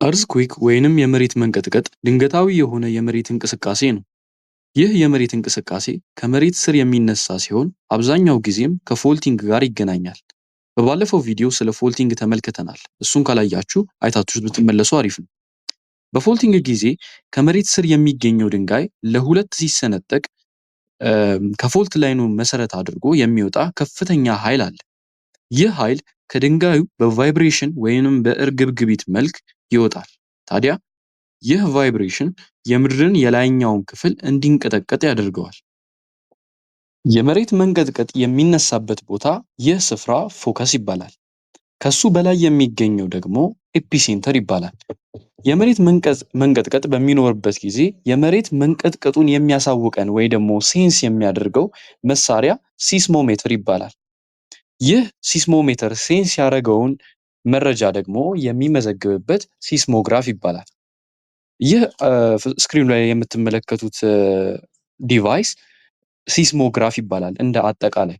አርዝኩዊክ ወይንም የመሬት መንቀጥቀጥ ድንገታዊ የሆነ የመሬት እንቅስቃሴ ነው። ይህ የመሬት እንቅስቃሴ ከመሬት ስር የሚነሳ ሲሆን አብዛኛው ጊዜም ከፎልቲንግ ጋር ይገናኛል። በባለፈው ቪዲዮ ስለ ፎልቲንግ ተመልክተናል። እሱን ካላያችሁ አይታችሁት ብትመለሱ አሪፍ ነው። በፎልቲንግ ጊዜ ከመሬት ስር የሚገኘው ድንጋይ ለሁለት ሲሰነጠቅ ከፎልት ላይኑ መሰረት አድርጎ የሚወጣ ከፍተኛ ኃይል አለ። ይህ ኃይል ከድንጋዩ በቫይብሬሽን ወይንም በእርግብግቢት መልክ ይወጣል። ታዲያ ይህ ቫይብሬሽን የምድርን የላይኛውን ክፍል እንዲንቀጠቀጥ ያደርገዋል። የመሬት መንቀጥቀጥ የሚነሳበት ቦታ ይህ ስፍራ ፎከስ ይባላል። ከሱ በላይ የሚገኘው ደግሞ ኤፒሴንተር ይባላል። የመሬት መንቀጥቀጥ በሚኖርበት ጊዜ የመሬት መንቀጥቀጡን የሚያሳውቀን ወይ ደግሞ ሴንስ የሚያደርገው መሳሪያ ሲስሞሜትር ይባላል። ይህ ሲስሞሜትር ሴንስ ያደረገውን መረጃ ደግሞ የሚመዘግብበት ሲስሞግራፍ ይባላል። ይህ ስክሪኑ ላይ የምትመለከቱት ዲቫይስ ሲስሞግራፍ ይባላል። እንደ አጠቃላይ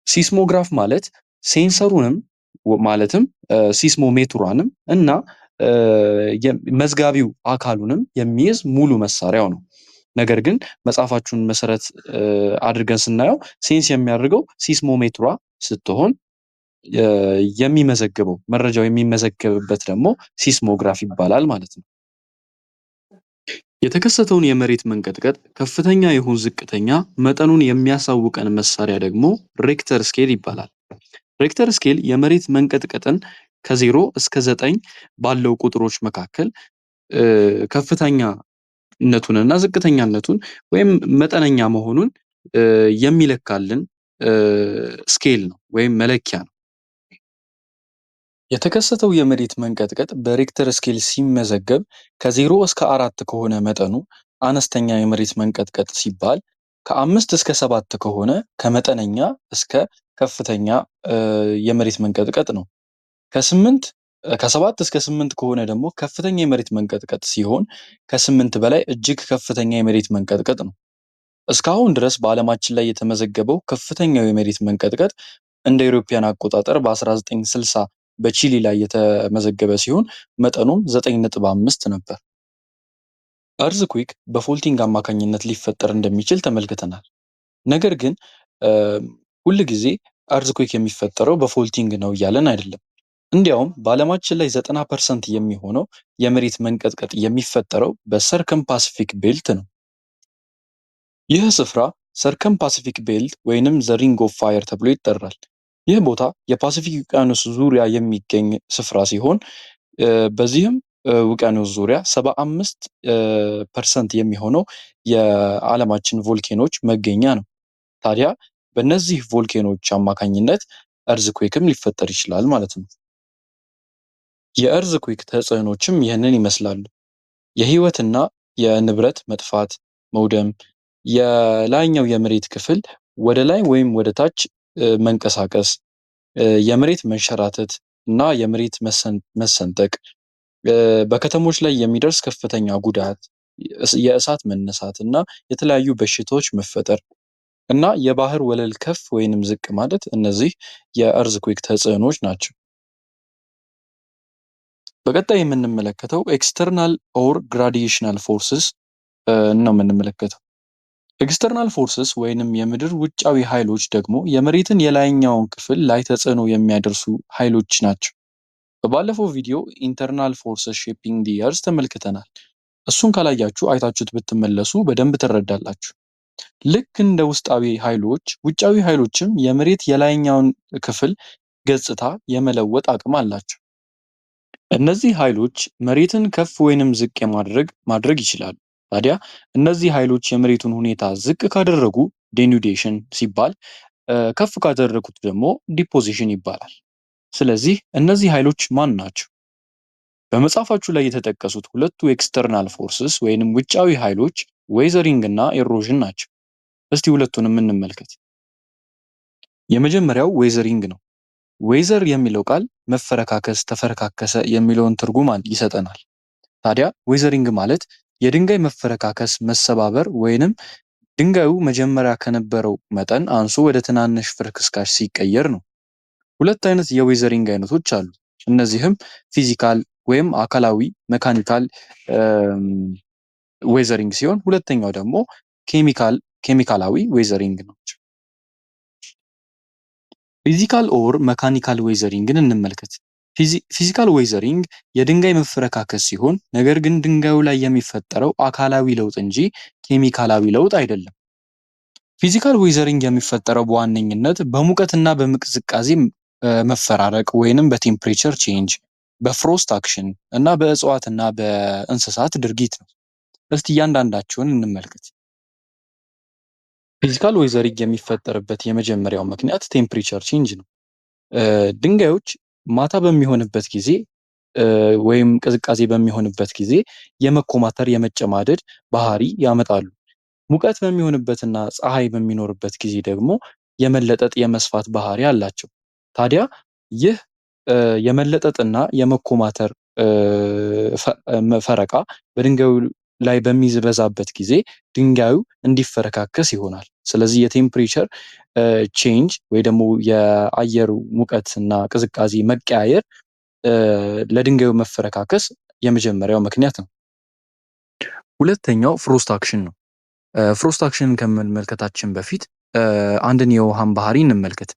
ሲስሞግራፍ ማለት ሴንሰሩንም ማለትም ሲስሞሜትሯንም እና መዝጋቢው አካሉንም የሚይዝ ሙሉ መሳሪያው ነው። ነገር ግን መጽሐፋችሁን መሰረት አድርገን ስናየው ሴንስ የሚያደርገው ሲስሞሜትሯ ስትሆን የሚመዘግበው መረጃው የሚመዘገብበት ደግሞ ሲስሞግራፍ ይባላል ማለት ነው። የተከሰተውን የመሬት መንቀጥቀጥ ከፍተኛ ይሁን ዝቅተኛ መጠኑን የሚያሳውቀን መሳሪያ ደግሞ ሬክተር ስኬል ይባላል። ሬክተር ስኬል የመሬት መንቀጥቀጥን ከ0 እስከ 9 ባለው ቁጥሮች መካከል ከፍተኛነቱንና ዝቅተኛነቱን ወይም መጠነኛ መሆኑን የሚለካልን ስኬል ነው ወይም መለኪያ ነው። የተከሰተው የመሬት መንቀጥቀጥ በሬክተር ስኬል ሲመዘገብ ከ0 እስከ 4 ከሆነ መጠኑ አነስተኛ የመሬት መንቀጥቀጥ ሲባል፣ ከ5 እስከ 7 ከሆነ ከመጠነኛ እስከ ከፍተኛ የመሬት መንቀጥቀጥ ነው። ከ7 እስከ 8 ከሆነ ደግሞ ከፍተኛ የመሬት መንቀጥቀጥ ሲሆን፣ ከ8 በላይ እጅግ ከፍተኛ የመሬት መንቀጥቀጥ ነው። እስካሁን ድረስ በዓለማችን ላይ የተመዘገበው ከፍተኛው የመሬት መንቀጥቀጥ እንደ አውሮፓውያን አቆጣጠር በ1960 በቺሊ ላይ የተመዘገበ ሲሆን መጠኑም 9.5 ነበር። አርዝኩዊክ በፎልቲንግ አማካኝነት ሊፈጠር እንደሚችል ተመልክተናል። ነገር ግን ሁል ጊዜ አርዝኩዊክ የሚፈጠረው በፎልቲንግ ነው እያለን አይደለም። እንዲያውም በዓለማችን ላይ 90% የሚሆነው የመሬት መንቀጥቀጥ የሚፈጠረው በሰርከም ፓሲፊክ ቤልት ነው። ይህ ስፍራ ሰርከም ፓሲፊክ ቤልት ወይንም ዘ ሪንግ ኦፍ ፋየር ተብሎ ይጠራል። ይህ ቦታ የፓሲፊክ ውቅያኖስ ዙሪያ የሚገኝ ስፍራ ሲሆን በዚህም ውቅያኖስ ዙሪያ 75% የሚሆነው የዓለማችን ቮልኬኖች መገኛ ነው። ታዲያ በእነዚህ ቮልኬኖች አማካኝነት እርዝኩዊክም ሊፈጠር ይችላል ማለት ነው። የእርዝኩዊክ ተጽዕኖችም ይህንን ይመስላሉ። የህይወትና የንብረት መጥፋት፣ መውደም፣ የላይኛው የመሬት ክፍል ወደ ላይ ወይም ወደ ታች መንቀሳቀስ፣ የመሬት መንሸራተት እና የመሬት መሰንጠቅ፣ በከተሞች ላይ የሚደርስ ከፍተኛ ጉዳት፣ የእሳት መነሳት እና የተለያዩ በሽታዎች መፈጠር እና የባህር ወለል ከፍ ወይንም ዝቅ ማለት እነዚህ የእርዝኩዊክ ተጽዕኖች ናቸው። በቀጣይ የምንመለከተው ኤክስተርናል ኦር ግራዲዬሽናል ፎርስስ ነው የምንመለከተው። ኤክስተርናል ፎርስስ ወይንም የምድር ውጫዊ ኃይሎች ደግሞ የመሬትን የላይኛውን ክፍል ላይ ተጽዕኖ የሚያደርሱ ኃይሎች ናቸው። በባለፈው ቪዲዮ ኢንተርናል ፎርስስ ሼፒንግ ዲ እርዝ ተመልክተናል። እሱን ካላያችሁ አይታችሁት ብትመለሱ በደንብ ትረዳላችሁ። ልክ እንደ ውስጣዊ ኃይሎች ውጫዊ ኃይሎችም የመሬት የላይኛውን ክፍል ገጽታ የመለወጥ አቅም አላቸው። እነዚህ ኃይሎች መሬትን ከፍ ወይንም ዝቅ ማድረግ ይችላሉ። ታዲያ እነዚህ ኃይሎች የመሬቱን ሁኔታ ዝቅ ካደረጉ ዴኑዴሽን ሲባል፣ ከፍ ካደረጉት ደግሞ ዲፖዚሽን ይባላል። ስለዚህ እነዚህ ኃይሎች ማን ናቸው? በመጽሐፋችሁ ላይ የተጠቀሱት ሁለቱ ኤክስተርናል ፎርስስ ወይንም ውጫዊ ኃይሎች ዌዘሪንግ እና ኤሮዥን ናቸው። እስቲ ሁለቱንም እንመልከት። የመጀመሪያው ዌዘሪንግ ነው። ዌዘር የሚለው ቃል መፈረካከስ፣ ተፈረካከሰ የሚለውን ትርጉም ይሰጠናል። ታዲያ ዌዘሪንግ ማለት የድንጋይ መፈረካከስ፣ መሰባበር ወይንም ድንጋዩ መጀመሪያ ከነበረው መጠን አንሶ ወደ ትናንሽ ፍርክስካሽ ሲቀየር ነው። ሁለት አይነት የዌዘሪንግ አይነቶች አሉ። እነዚህም ፊዚካል ወይም አካላዊ መካኒካል ዌዘሪንግ ሲሆን ሁለተኛው ደግሞ ኬሚካላዊ ዌዘሪንግ ነው። ፊዚካል ኦር መካኒካል ዌዘሪንግን እንመልከት። ፊዚካል ዌዘሪንግ የድንጋይ መፈረካከስ ሲሆን ነገር ግን ድንጋዩ ላይ የሚፈጠረው አካላዊ ለውጥ እንጂ ኬሚካላዊ ለውጥ አይደለም። ፊዚካል ዌዘሪንግ የሚፈጠረው በዋነኝነት በሙቀትና በቅዝቃዜ መፈራረቅ ወይንም በቴምፕሬቸር ቼንጅ፣ በፍሮስት አክሽን እና በእጽዋትና በእንስሳት ድርጊት ነው። እስቲ እያንዳንዳቸውን እንመልከት። ፊዚካል ዌዘሪንግ የሚፈጠርበት የመጀመሪያው ምክንያት ቴምፕሬቸር ቼንጅ ነው። ድንጋዮች ማታ በሚሆንበት ጊዜ ወይም ቅዝቃዜ በሚሆንበት ጊዜ የመኮማተር የመጨማደድ ባህሪ ያመጣሉ። ሙቀት በሚሆንበትና ፀሐይ በሚኖርበት ጊዜ ደግሞ የመለጠጥ የመስፋት ባህሪ አላቸው። ታዲያ ይህ የመለጠጥና የመኮማተር ፈረቃ በድንጋዩ ላይ በሚበዛበት ጊዜ ድንጋዩ እንዲፈረካከስ ይሆናል። ስለዚህ የቴምፕሬቸር ቼንጅ ወይ ደግሞ የአየሩ ሙቀትና ቅዝቃዜ መቀያየር ለድንጋዩ መፈረካከስ የመጀመሪያው ምክንያት ነው። ሁለተኛው ፍሮስት አክሽን ነው። ፍሮስት አክሽንን ከመመልከታችን በፊት አንድን የውሃን ባህሪ እንመልከት።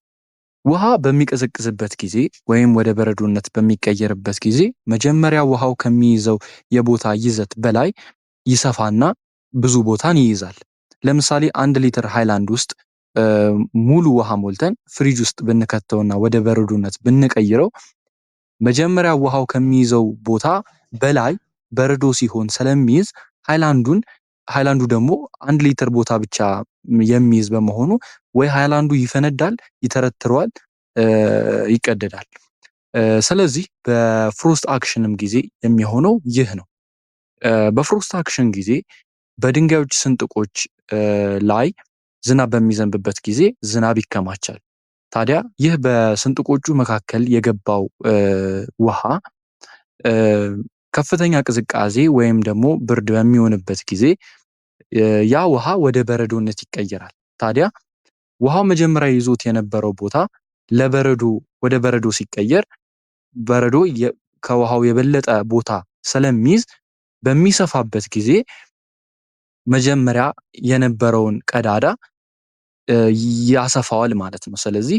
ውሃ በሚቀዘቅዝበት ጊዜ ወይም ወደ በረዶነት በሚቀየርበት ጊዜ መጀመሪያ ውሃው ከሚይዘው የቦታ ይዘት በላይ ይሰፋና ብዙ ቦታን ይይዛል። ለምሳሌ 1 ሊትር ሃይላንድ ውስጥ ሙሉ ውሃ ሞልተን ፍሪጅ ውስጥ ብንከተውና ወደ በረዶነት ብንቀይረው መጀመሪያ ውሃው ከሚይዘው ቦታ በላይ በረዶ ሲሆን ስለሚይዝ ሃይላንዱ ደግሞ 1 ሊትር ቦታ ብቻ የሚይዝ በመሆኑ ወይ ሃይላንዱ ይፈነዳል፣ ይተረትረዋል፣ ይቀደዳል። ስለዚህ በፍሮስት አክሽንም ጊዜ የሚሆነው ይህ ነው። በፍሮስት አክሽን ጊዜ በድንጋዮች ስንጥቆች ላይ ዝናብ በሚዘንብበት ጊዜ ዝናብ ይከማቻል። ታዲያ ይህ በስንጥቆቹ መካከል የገባው ውሃ ከፍተኛ ቅዝቃዜ ወይም ደግሞ ብርድ በሚሆንበት ጊዜ ያ ውሃ ወደ በረዶነት ይቀየራል። ታዲያ ውሃው መጀመሪያ ይዞት የነበረው ቦታ ወደ በረዶ ሲቀየር በረዶ ከውሃው የበለጠ ቦታ ስለሚይዝ በሚሰፋበት ጊዜ መጀመሪያ የነበረውን ቀዳዳ ያሰፋዋል ማለት ነው። ስለዚህ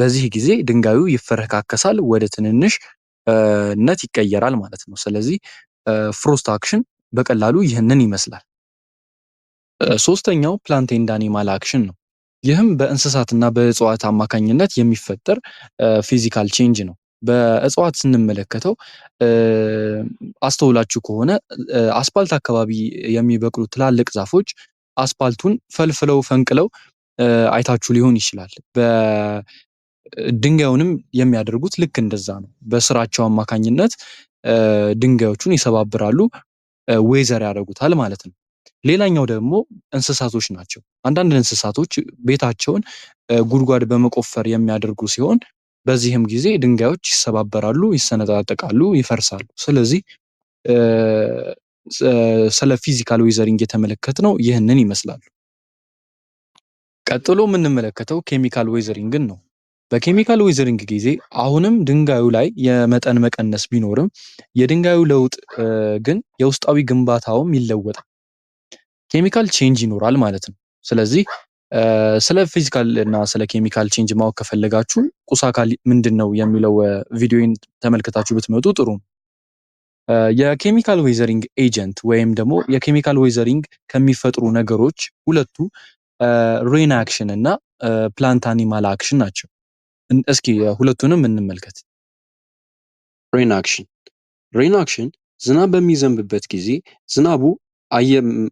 በዚህ ጊዜ ድንጋዩ ይፈረካከሳል፣ ወደ ትንንሽነት ይቀየራል ማለት ነው። ስለዚህ ፍሮስት አክሽን በቀላሉ ይህንን ይመስላል። ሶስተኛው ፕላንት ኤንድ አኒማል አክሽን ነው። ይህም በእንስሳትና በእጽዋት አማካኝነት የሚፈጠር ፊዚካል ቼንጅ ነው። በእጽዋት ስንመለከተው አስተውላችሁ ከሆነ አስፓልት አካባቢ የሚበቅሉ ትላልቅ ዛፎች አስፓልቱን ፈልፍለው ፈንቅለው አይታችሁ ሊሆን ይችላል። ድንጋዩንም የሚያደርጉት ልክ እንደዛ ነው። በስራቸው አማካኝነት ድንጋዮቹን ይሰባብራሉ፣ ዌዘር ያደርጉታል ማለት ነው። ሌላኛው ደግሞ እንስሳቶች ናቸው። አንዳንድ እንስሳቶች ቤታቸውን ጉድጓድ በመቆፈር የሚያደርጉ ሲሆን በዚህም ጊዜ ድንጋዮች ይሰባበራሉ፣ ይሰነጣጠቃሉ፣ ይፈርሳሉ። ስለዚህ ስለ ፊዚካል ዌዘሪንግ የተመለከትነው ይህንን ይመስላል። ቀጥሎ የምንመለከተው ኬሚካል ዌዘሪንግን ነው። በኬሚካል ዌዘሪንግ ጊዜ አሁንም ድንጋዩ ላይ የመጠን መቀነስ ቢኖርም የድንጋዩ ለውጥ ግን የውስጣዊ ግንባታውም ይለወጣል። ኬሚካል ቼንጅ ይኖራል ማለት ነው። ስለዚህ ስለ ፊዚካል እና ስለ ኬሚካል ቼንጅ ማወቅ ከፈለጋችሁ ቁስ አካል ምንድን ነው የሚለው ቪዲዮን ተመልክታችሁ ብትመጡ ጥሩ ነው። የኬሚካል ዌዘሪንግ ኤጀንት ወይም ደግሞ የኬሚካል ዌዘሪንግ ከሚፈጥሩ ነገሮች ሁለቱ ሬን አክሽን እና ፕላንት አኒማል አክሽን ናቸው። እስኪ ሁለቱንም እንመልከት። ሬን አክሽን ዝናብ በሚዘንብበት ጊዜ ዝናቡ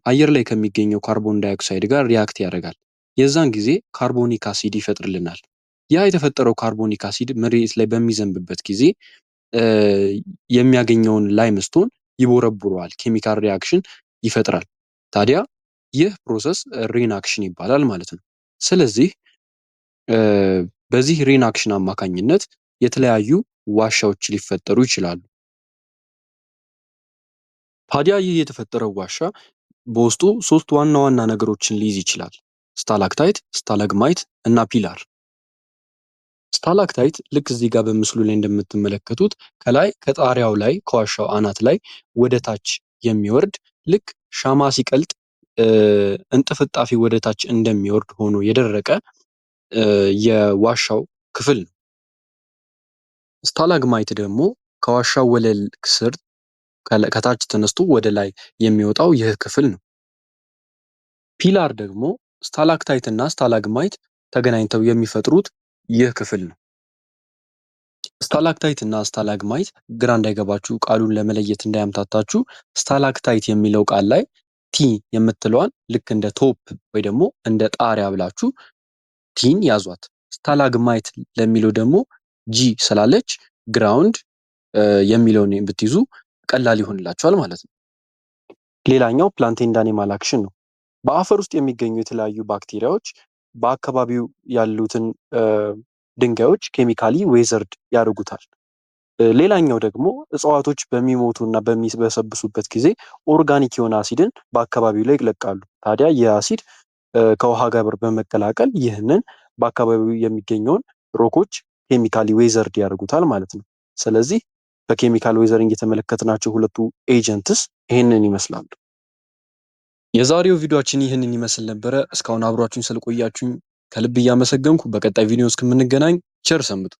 አየር ላይ ከሚገኘው ካርቦን ዳይኦክሳይድ ጋር ሪያክት ያደርጋል። የዛን ጊዜ ካርቦኒክ አሲድ ይፈጥርልናል። ያ የተፈጠረው ካርቦኒክ አሲድ መሬት ላይ በሚዘንብበት ጊዜ የሚያገኘውን ላይምስቶን ይቦረቡረዋል፣ ኬሚካል ሪያክሽን ይፈጥራል። ታዲያ ይህ ፕሮሰስ ሬን አክሽን ይባላል ማለት ነው። ስለዚህ በዚህ ሬን አክሽን አማካኝነት የተለያዩ ዋሻዎች ሊፈጠሩ ይችላሉ። ታዲያ ይህ የተፈጠረው ዋሻ በውስጡ 3 ዋና ዋና ነገሮችን ሊይዝ ይችላል። ስታላክታይት፣ ስታለግማይት እና ፒላር። ስታላክታይት ልክ እዚህ ጋር በምስሉ ላይ እንደምትመለከቱት ከላይ ከጣሪያው ላይ ከዋሻው አናት ላይ ወደ ታች የሚወርድ ልክ ሻማ ሲቀልጥ እንጥፍጣፊ ወደ ታች እንደሚወርድ ሆኖ የደረቀ የዋሻው ክፍል ነው። ስታላግማይት ደግሞ ከዋሻው ወለል ስር ከታች ተነስቶ ወደ ላይ የሚወጣው ይህ ክፍል ነው። ፒላር ደግሞ ስታላክታይት እና ስታላግማይት ተገናኝተው የሚፈጥሩት ይህ ክፍል ነው። ስታላክታይት እና ስታላግማይት ግራ እንዳይገባችሁ ቃሉን ለመለየት እንዳያምታታችሁ ስታላክታይት የሚለው ቃል ላይ ቲ የምትለዋን ልክ እንደ ቶፕ ወይ ደግሞ እንደ ጣሪያ ብላችሁ ቲን ያዟት። ስታላግማይት ለሚለው ደግሞ ጂ ስላለች ግራውንድ የሚለውን ብትይዙ ቀላል ይሆንላችኋል ማለት ነው። ሌላኛው ፕላንት ኤንድ አኒማል አክሽን ነው። በአፈር ውስጥ የሚገኙ የተለያዩ ባክቴሪያዎች በአካባቢው ያሉትን ድንጋዮች ኬሚካሊ ዌዘርድ ያደርጉታል። ሌላኛው ደግሞ እጽዋቶች በሚሞቱ እና በሚበሰብሱበት ጊዜ ኦርጋኒክ የሆነ አሲድን በአካባቢው ላይ ይለቃሉ። ታዲያ ይህ አሲድ ከውሃ ጋር በመቀላቀል ይህንን በአካባቢው የሚገኘውን ሮኮች ኬሚካሊ ዌዘርድ ያደርጉታል ማለት ነው። ስለዚህ በኬሚካል ዌዘሪንግ የተመለከትናቸው ሁለቱ ኤጀንትስ ይህንን ይመስላሉ። የዛሬው ቪዲዮአችን ይህንን ይመስል ነበረ። እስካሁን አብሯችሁኝ ስለቆያችሁኝ ከልብ እያመሰገንኩ በቀጣይ ቪዲዮ እስከምንገናኝ ቸር ሰንብቱ።